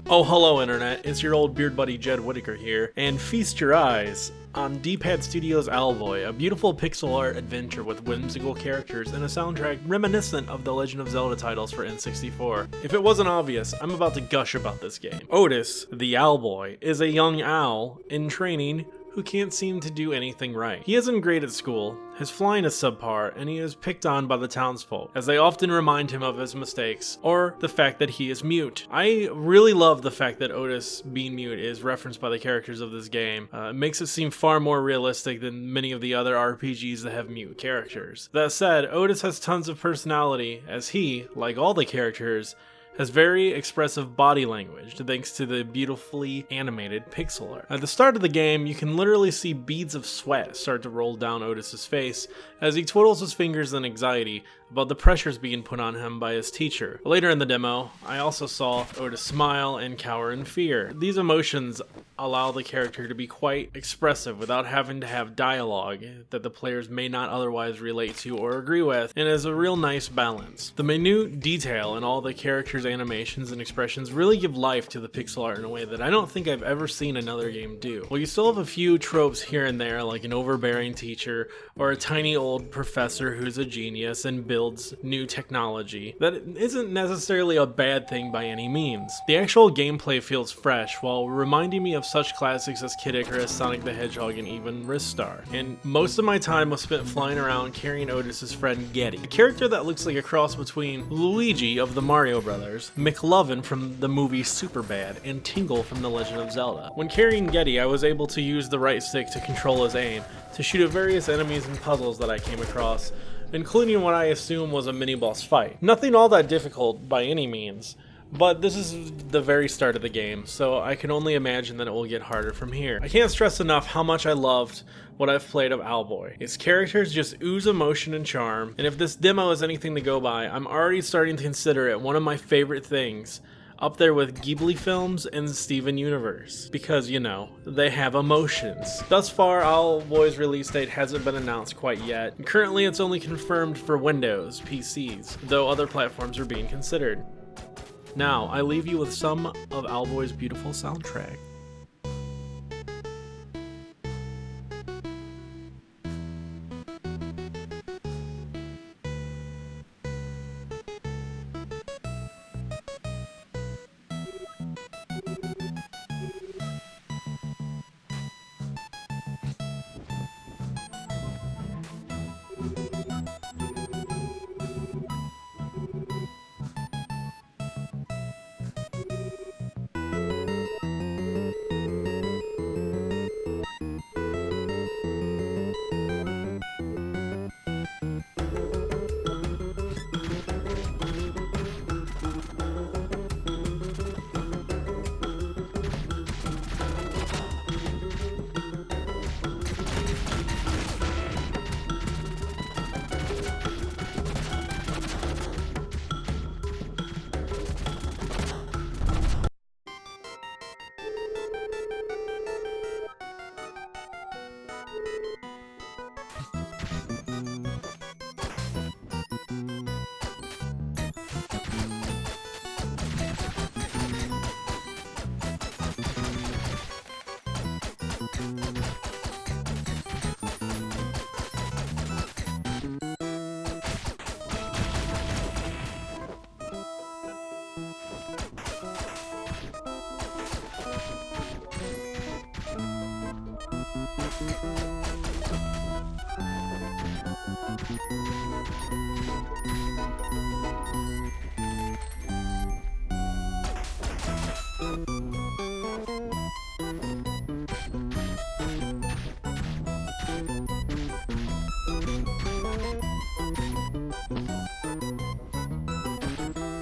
Oh, hello Internet, it's your old beard buddy Jed Whittaker here, and feast your eyes on D-pad Studios Owlboy, a beautiful pixel art adventure with whimsical characters and a soundtrack reminiscent of the Legend of Zelda titles for N64. If it wasn't obvious, I'm about to gush about this game. Otis, the Owlboy, is a young owl in training who can't seem to do anything right. He isn't great at school, his flying is subpar, and he is picked on by the townsfolk, as they often remind him of his mistakes, or the fact that he is mute. I really love the fact that Otis being mute is referenced by the characters of this game. It makes it seem far more realistic than many of the other RPGs that have mute characters. That said, Otis has tons of personality, as he, like all the characters, has very expressive body language thanks to the beautifully animated pixel art. At the start of the game, you can literally see beads of sweat start to roll down Otis's face as he twiddles his fingers in anxiety about the pressures being put on him by his teacher. Later in the demo, I also saw Otis smile and cower in fear. These emotions allow the character to be quite expressive without having to have dialogue that the players may not otherwise relate to or agree with, and is a real nice balance. The minute detail in all the characters' animations and expressions really give life to the pixel art in a way that I don't think I've ever seen another game do. While you still have a few tropes here and there, like an overbearing teacher or a tiny old professor who's a genius and builds new technology, that isn't necessarily a bad thing by any means. The actual gameplay feels fresh while reminding me of such classics as Kid Icarus, Sonic the Hedgehog, and even Ristar. And most of my time was spent flying around carrying Otis's friend Getty, a character that looks like a cross between Luigi of the Mario Brothers, McLovin from the movie Superbad, and Tingle from The Legend of Zelda. When carrying Getty, I was able to use the right stick to control his aim, to shoot at various enemies and puzzles that I came across, including what I assume was a mini-boss fight. Nothing all that difficult by any means, but this is the very start of the game, so I can only imagine that it will get harder from here. I can't stress enough how much I loved what I've played of Owlboy. Its characters just ooze emotion and charm, and if this demo is anything to go by, I'm already starting to consider it one of my favorite things, up there with Ghibli films and Steven Universe, because, you know, they have emotions. Thus far, Owlboy's release date hasn't been announced quite yet. Currently, it's only confirmed for Windows, PCs, though other platforms are being considered. Now, I leave you with some of Owlboy's beautiful soundtrack.